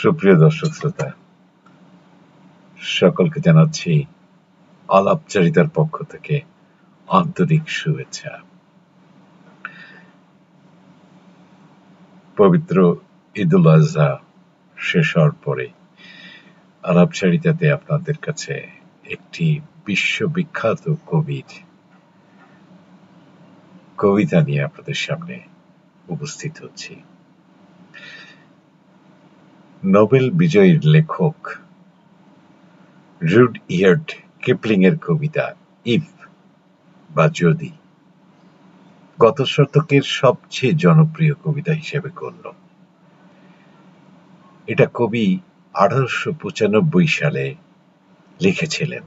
সুপ্রিয় দর্শক শ্রোতা, সকলকে জানাচ্ছি আলাপচারিতার পক্ষ থেকে আন্তরিক শুভেচ্ছা। পবিত্র ঈদুল আজহা শেষ হওয়ার পরে আলাপচারিতাতে আপনাদের কাছে একটি বিশ্ববিখ্যাত কবির কবিতা নিয়ে আপনাদের সামনে উপস্থিত হচ্ছি। নোবেল বিজয়ীর লেখক রুডইয়ার্ড কিপলিং এর কবিতা ইফ বা যদি গত শতকের সবচেয়ে জনপ্রিয় কবিতা হিসেবে গণ্য। এটা কবি 1895 সালে লিখেছিলেন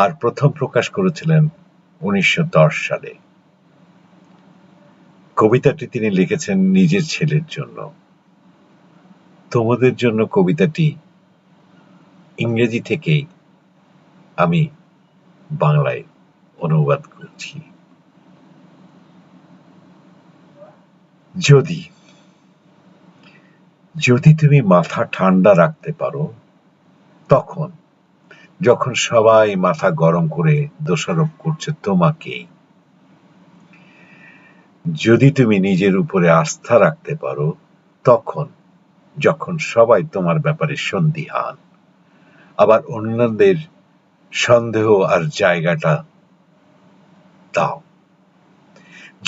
আর প্রথম প্রকাশ করেছিলেন 1910 সালে। কবিতাটি তিনি লিখেছেন নিজের ছেলের জন্য। তোমাদের জন্য কবিতাটি ইংরেজি থেকে আমি বাংলায় অনুবাদ করছি। যদি যদি তুমি মাথা ঠান্ডা রাখতে পারো, তখন যখন সবাই মাথা গরম করে দোষারোপ করছে তোমাকেই। যদি তুমি নিজের উপরে আস্থা রাখতে পারো, তখন যখন সবাই তোমার ব্যাপারে সন্দিহান, আবার অন্যদের সন্দেহ আর জায়গাটা দাও।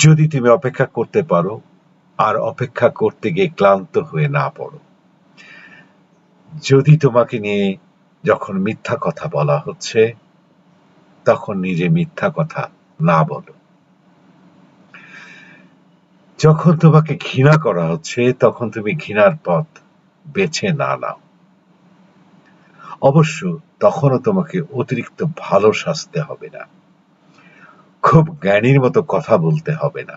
যদি তুমি অপেক্ষা করতে পারো আর অপেক্ষা করতে গিয়ে ক্লান্ত হয়ে না পড়ো। যদি তোমাকে নিয়ে যখন মিথ্যা কথা বলা হচ্ছে, তখন নিজে মিথ্যা কথা না বলো। যখন তোমাকে ঘৃণা করা হচ্ছে, তখন তুমি ঘৃণার পথ বেছে না নাও। অবশ্য তখনও তোমাকে অতিরিক্ত ভালো সাজতে হবে না, খুব জ্ঞানীর মতো কথা বলতে হবে না।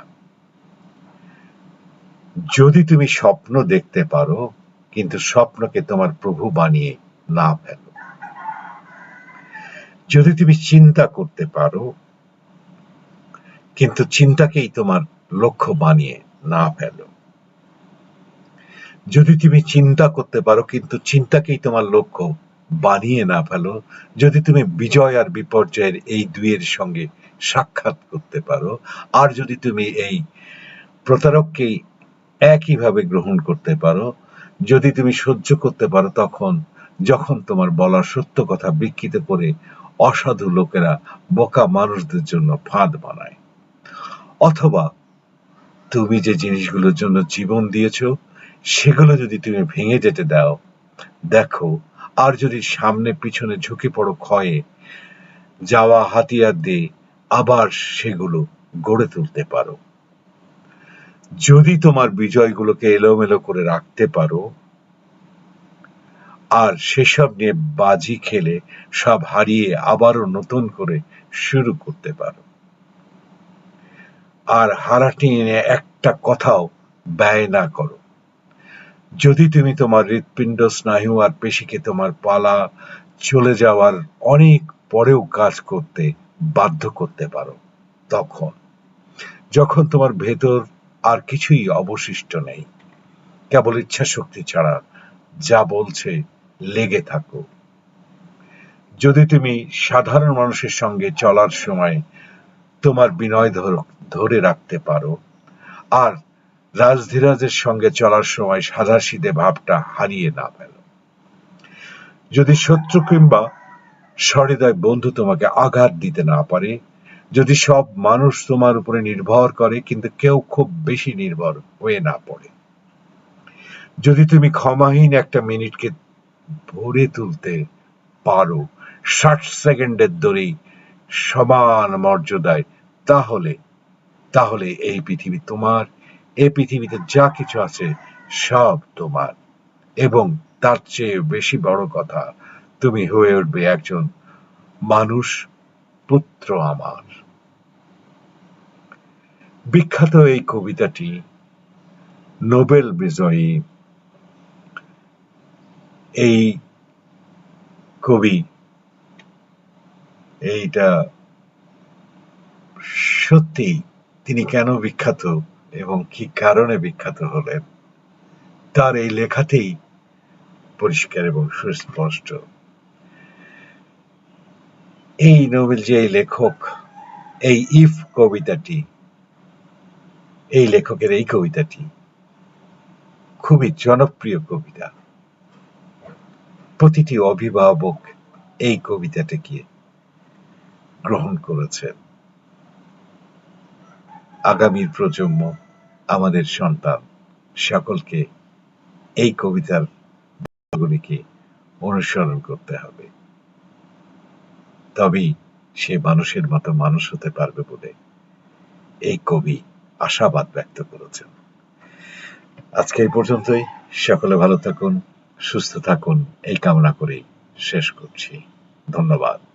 যদি তুমি স্বপ্ন দেখতে পারো, কিন্তু স্বপ্নকে তোমার প্রভু বানিয়ে না ফেলো। যদি তুমি চিন্তা করতে পারো, কিন্তু চিন্তাকেই তোমার লক্ষ্য বানিয়ে না ফেলো। যদি তুমি চিন্তা করতে পারো, কিন্তু চিন্তাকেই তোমার লক্ষ্য বানিয়ে না ফেলো। যদি তুমি বিজয় আর বিপর্যয়ের এই দুইয়ের সঙ্গে সাক্ষাৎ করতে পারো, আর যদি তুমি এই প্রতারককেই একইভাবে গ্রহণ করতে পারো, যদি তুমি সহ্য করতে পারো তখন যখন তোমার বলা সত্য কথা বিকৃত করে অসাধু লোকেরা বোকা মানুষদের জন্য ফাঁদ বানায়, অথবা তুমি যে জিনিসগুলোর জন্য জীবন দিয়েছো সেগুলো যদি তুমি ভেঙে যেতে দাও, দেখো, আর যদি সামনে পিছনে ঝুঁকে পড়ো ক্ষয়ে যাওয়া হাতিয়ার দিয়ে আবার সেগুলো গড়ে তুলতে পারো। যদি তোমার বিজয়গুলোকে এলোমেলো করে রাখতে পারো আর সেসব নিয়ে বাজি খেলে সব হারিয়ে আবারও নতুন করে শুরু করতে পারো, আর হারাটি নিয়ে একটা কথাও ব্যয় না করো। যদি তুমি তোমার হৃৎপিণ্ড, স্নায়ু আর পেশিকে তোমার পালা চলে যাওয়ার অনেক পরেও কাজ করতে বাধ্য করতে পারো, তখন যখন তোমার ভেতর আর কিছুই অবশিষ্ট নেই, কেবল ইচ্ছা শক্তি ছাড়া যা বলছে লেগে থাকো। যদি তুমি সাধারণ মানুষের সঙ্গে চলার সময় তোমার বিনয় ধরে রাখতে পারো, আর রাজধীরাজের সঙ্গে চলার সময় সাধাসিধে ভাবটা হারিয়ে না ফেলো। যদি শত্রু কিংবা সহৃদয় বন্ধু তোমাকে আঘাত দিতে না পারে, যদি সব মানুষ তোমার উপরে নির্ভর করে কিন্তু কেউ খুব বেশি নির্ভর হয়ে না পড়ে, যদি তুমি ক্ষমাহীন একটা মিনিটকে ভরে তুলতে পারো 60 সেকেন্ডের দড়ি সমান মর্যাদায়, তাহলে তাহলে এই পৃথিবী তোমার। এই পৃথিবীতে যা কিছু আছে সব তোমার, এবং তার চেয়ে বেশি বড় কথা, তুমি হয়ে উঠবে একজন মানুষ পুত্র আমার। বিখ্যাত এই কবিতাটি নোবেল বিজয়ী এই কবি এইটা সত্যি তিনি কেন বিখ্যাত এবং কি কারণে বিখ্যাত হলেন তার এই লেখাতেই পরিষ্কার এবং সুস্পষ্ট। এই নোবেল যে এই লেখক, এই ইফ কবিতাটি, এই লেখকের এই কবিতাটি খুবই জনপ্রিয় কবিতা। প্রতিটি অভিভাবক এই কবিতাটিকে গ্রহণ করেছেন। আগামীর প্রজন্ম, আমাদের সন্তান সকলকে এই কবিতার গুলিকে অনুসরণ করতে হবে। তবেই সে মানুষের মতো মানুষ হতে পারবে বলে এই কবি আশাবাদ ব্যক্ত করেছেন। আজকে এই পর্যন্তই। সকলে ভালো থাকুন, সুস্থ থাকুন এই কামনা করেই শেষ করছি। ধন্যবাদ।